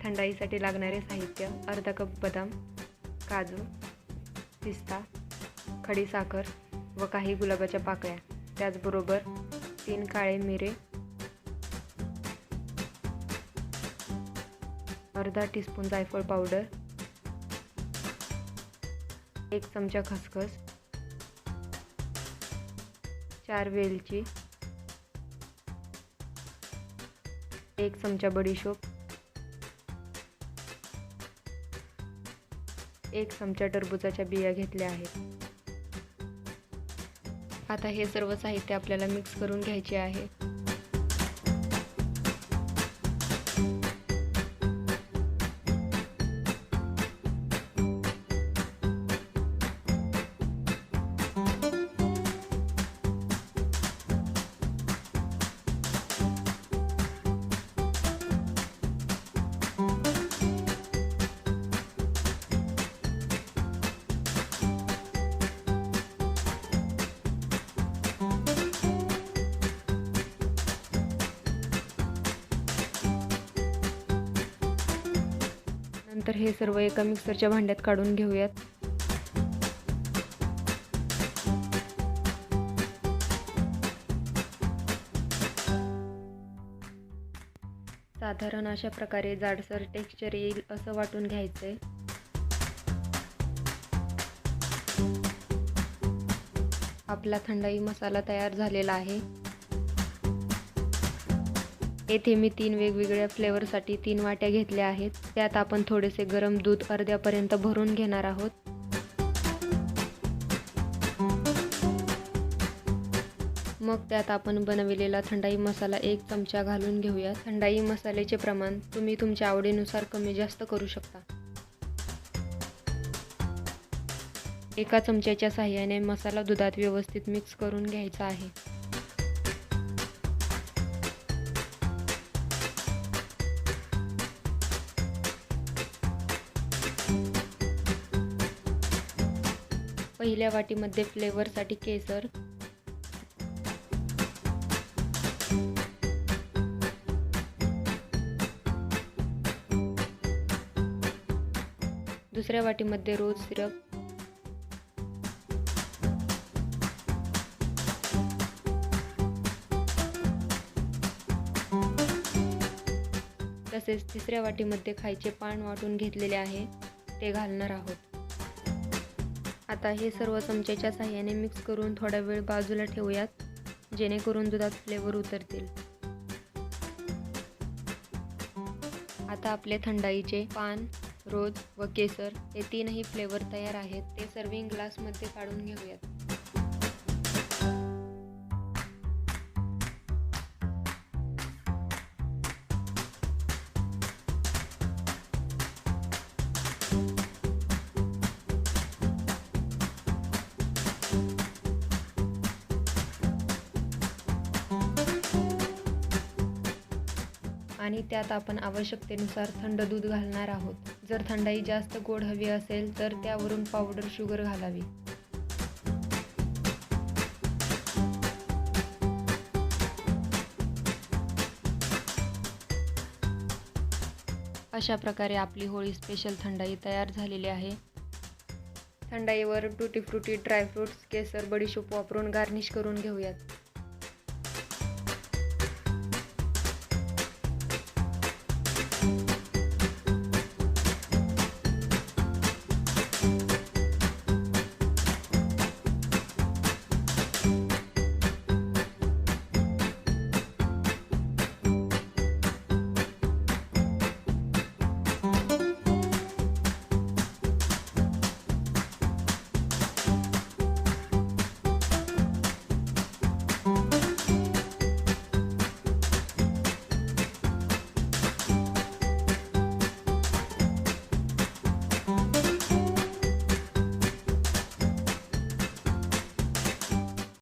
थंडाईसाठी लागणारे साहित्य: अर्धा कप बदाम, काजू, पिस्ता, खडी साखर व काही गुलाबाच्या पाकळ्या, त्याचबरोबर 3 काळे मिरे, अर्धा टीस्पून जायफळ पावडर, 1 चमचा खसखस, 4 वेलची, 1 चमचा बडीशोप, 1 चमचा टरबूजाच्या बिया घेतल्या आहेत. आता हे सर्व साहित्य आपल्याला मिक्स करून घ्यायचे आहे. नंतर हे सर्व एका मिक्सरच्या भांड्यात काढून घेऊयात. साधारण अशा प्रकारे जाडसर टेक्स्चर येईल असं वाटून घ्यायचंय. आपला थंडाई मसाला तयार झालेला आहे. येथे मी 3 वेगवेगळ्या फ्लेवरसाठी 3 वाट्या घेतल्या आहेत. त्यात आपण थोडेसे गरम दूध अर्ध्यापर्यंत भरून घेणार आहोत. मग त्यात आपण बनविलेला थंडाई मसाला 1 चमचा घालून घेऊया. थंडाई मसाल्याचे प्रमाण तुम्ही तुमच्या आवडीनुसार कमी जास्त करू शकता. एका चमच्याच्या साहाय्याने मसाला दुधात व्यवस्थित मिक्स करून घ्यायचा आहे. पहिल्या वाटीमध्ये फ्लेवरसाठी केसर, दुसऱ्या वाटीमध्ये रोज सिरप, तसेच तिसऱ्या वाटीमध्ये खायचे पान वाटून घेतलेले आहे ते घालणार आहोत. आता हे सर्व चमच्याच्या साहाय्याने मिक्स करून थोडा वेळ बाजूला ठेवूयात, जेणेकरून दुधात फ्लेवर उतरतील. आता आपले थंडाईचे पान, रोज व केसर हे 3ही फ्लेवर तयार आहेत. ते सर्विंग ग्लासमध्ये काढून घेऊयात. आणि त्यात आपण आवश्यकतेनुसार थंड दूध घालणार आहोत. जर थंडाई जास्त गोड हवी असेल तर त्यावरून पावडर शुगर घालावी. अशा प्रकारे आपली होळी स्पेशल थंडाई तयार झालेली आहे. थंडाईवर टुटी फ्रुटी, ड्रायफ्रूट्स, केसर, बडीशोप वापरून गार्निश करून घेऊयात.